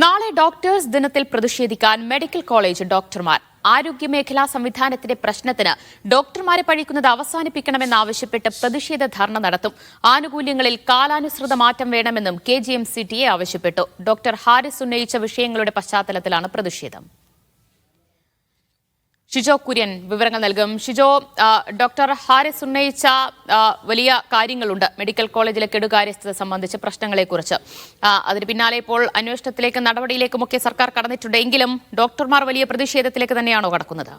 നാളെ ഡോക്ടേഴ്സ് ദിനത്തിൽ പ്രതിഷേധിക്കാൻ medical college ഡോക്ടർമാർ ആരോഗ്യമേഖലാ സംവിധാനത്തിന്റെ പ്രശ്നത്തിന് ഡോക്ടർമാരെ പഴിക്കുന്നത് അവസാനിപ്പിക്കണമെന്നാവശ്യപ്പെട്ട് പ്രതിഷേധ ധർണ നടത്തും. ആനുകൂല്യങ്ങളിൽ കാലാനുസൃത മാറ്റം വേണമെന്നും KGMCTA ആവശ്യപ്പെട്ടു. ഡോക്ടർ ഹാരിസ് ഉന്നയിച്ച വിഷയങ്ങളുടെ പശ്ചാത്തലത്തിലാണ് പ്രതിഷേധം. ഷിജോ കുര്യൻ വിവരങ്ങൾ നൽകും. ഷിജോ, ഡോക്ടർ ഹാരിസ് ഉന്നയിച്ച വലിയ കാര്യങ്ങളുണ്ട് മെഡിക്കൽ കോളേജിലെ കെടുകാര്യസ്ഥത സംബന്ധിച്ച പ്രശ്നങ്ങളെക്കുറിച്ച്. അതിന് പിന്നാലെ ഇപ്പോൾ അന്വേഷണത്തിലേക്കും നടപടിയിലേക്കുമൊക്കെ സർക്കാർ കടന്നിട്ടുണ്ട്. എങ്കിലും ഡോക്ടർമാർ വലിയ പ്രതിഷേധത്തിലേക്ക് തന്നെയാണോ കടക്കുന്നത്?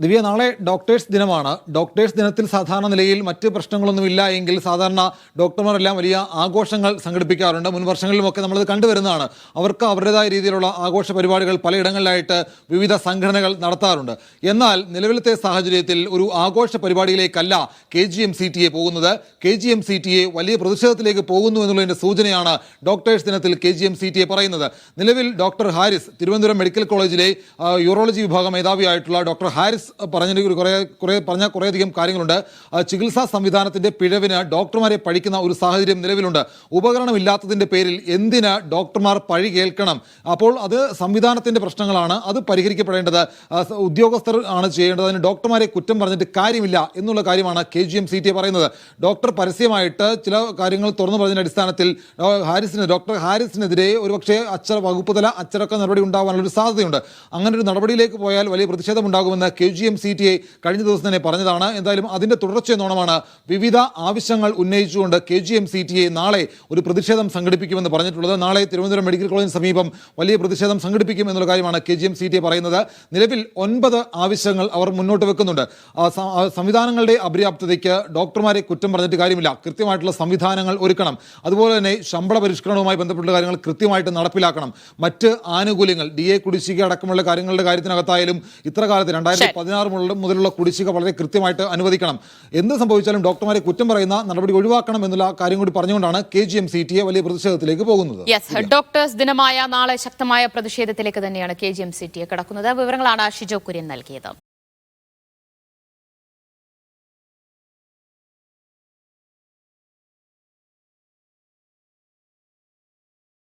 ദിവ്യ, നാളെ ഡോക്ടേഴ്സ് ദിനമാണ്. ഡോക്ടേഴ്സ് ദിനത്തിൽ സാധാരണ നിലയിൽ മറ്റ് പ്രശ്നങ്ങളൊന്നുമില്ല എങ്കിൽ സാധാരണ ഡോക്ടർമാരെല്ലാം വലിയ ആഘോഷങ്ങൾ സംഘടിപ്പിക്കാറുണ്ട്. മുൻ വർഷങ്ങളിലുമൊക്കെ നമ്മളത് കണ്ടുവരുന്നതാണ്. അവർക്ക് അവരുടേതായ രീതിയിലുള്ള ആഘോഷ പരിപാടികൾ പലയിടങ്ങളിലായിട്ട് വിവിധ സംഘടനകൾ നടത്താറുണ്ട്. എന്നാൽ നിലവിലത്തെ സാഹചര്യത്തിൽ ഒരു ആഘോഷ പരിപാടിയിലേക്കല്ല KGMCTA പോകുന്നത്. KGMCTA വലിയ പ്രതിഷേധത്തിലേക്ക് പോകുന്നു എന്നുള്ളതിൻ്റെ സൂചനയാണ് ഡോക്ടേഴ്സ് ദിനത്തിൽ KGMCTA പറയുന്നത്. നിലവിൽ ഡോക്ടർ ഹാരിസ്, തിരുവനന്തപുരം മെഡിക്കൽ കോളേജിലെ യൂറോളജി വിഭാഗം മേധാവിയായിട്ടുള്ള ഡോക്ടർ ഹാരിസ് പറഞ്ഞ കുറേയധികം കാര്യങ്ങളുണ്ട്. ചികിത്സാ സംവിധാനത്തിന്റെ പിഴവിന് ഡോക്ടർമാരെ പഴിക്കുന്ന ഒരു സാഹചര്യം നിലവിലുണ്ട്. ഉപകരണമില്ലാത്തതിന്റെ പേരിൽ എന്തിന് ഡോക്ടർമാർ പഴി കേൾക്കണം? അപ്പോൾ അത് സംവിധാനത്തിന്റെ പ്രശ്നങ്ങളാണ്, അത് പരിഹരിക്കപ്പെടേണ്ടത് ഉദ്യോഗസ്ഥർ ആണ് ചെയ്യേണ്ടത്. അതിന് ഡോക്ടർമാരെ കുറ്റം പറഞ്ഞിട്ട് കാര്യമില്ല എന്നുള്ള കാര്യമാണ് KGMCTA പറയുന്നത്. ഡോക്ടർ പരസ്യമായിട്ട് ചില കാര്യങ്ങൾ തുറന്നു പറഞ്ഞതിന്റെ അടിസ്ഥാനത്തിൽ ഡോക്ടർ ഹാരിസിനെതിരെ ഒരുപക്ഷെ വകുപ്പ് തല അച്ചടക്ക നടപടി ഉണ്ടാകാനുള്ള ഒരു സാധ്യതയുണ്ട്. അങ്ങനെ ഒരു നടപടിയിലേക്ക് പോയാൽ വലിയ പ്രതിഷേധമുണ്ടാകുമെന്ന് KGMCTA കഴിഞ്ഞ ദിവസം തന്നെ പറഞ്ഞതാണ്. എന്തായാലും അതിന്റെ തുടർച്ചയെന്നോണമാണ് വിവിധ ആവശ്യങ്ങൾ ഉന്നയിച്ചുകൊണ്ട് KGMCTA നാളെ ഒരു പ്രതിഷേധം സംഘടിപ്പിക്കുമെന്ന് പറഞ്ഞിട്ടുള്ളത്. നാളെ തിരുവനന്തപുരം മെഡിക്കൽ കോളേജിന് സമീപം വലിയ പ്രതിഷേധം സംഘടിപ്പിക്കും എന്നുള്ള കാര്യമാണ് KGMCTA പറയുന്നത്. നിലവിൽ 9 ആവശ്യങ്ങൾ അവർ മുന്നോട്ട് വെക്കുന്നുണ്ട്. സംവിധാനങ്ങളുടെ അപര്യാപ്തതയ്ക്ക് ഡോക്ടർമാരെ കുറ്റം പറഞ്ഞിട്ട് കാര്യമില്ല. കൃത്യമായിട്ടുള്ള സംവിധാനങ്ങൾ ഒരുക്കണം. അതുപോലെ തന്നെ ശമ്പള പരിഷ്കരണവുമായി ബന്ധപ്പെട്ട കാര്യങ്ങൾ കൃത്യമായിട്ട് നടപ്പിലാക്കണം. മറ്റ് ആനുകൂല്യങ്ങൾ, DA കുടിശ്ശിക അടക്കമുള്ള കാര്യങ്ങളുടെ കാര്യത്തിനകത്തായാലും ഇത്ര കാലത്ത് 2016 മുതലുള്ള കുടിശ്ശിക വളരെ കൃത്യമായിട്ട് അനുവദിക്കണം. എന്ത് സംഭവിച്ചാലും ഡോക്ടർമാരെ കുറ്റം പറയുന്ന നടപടി ഒഴിവാക്കണം എന്നുള്ള കാര്യം കൂടി പറഞ്ഞുകൊണ്ടാണ് KGMCTA വലിയ പ്രതിഷേധത്തിലേക്ക് പോകുന്നത്. ഡോക്ടേഴ്സ് ദിനമായ നാളെ ശക്തമായ പ്രതിഷേധത്തിലേക്ക് തന്നെയാണ് KGMCTA കടക്കുന്നത്. വിവരങ്ങളാണ് ഷിജോ കുര്യൻ നൽകിയത്.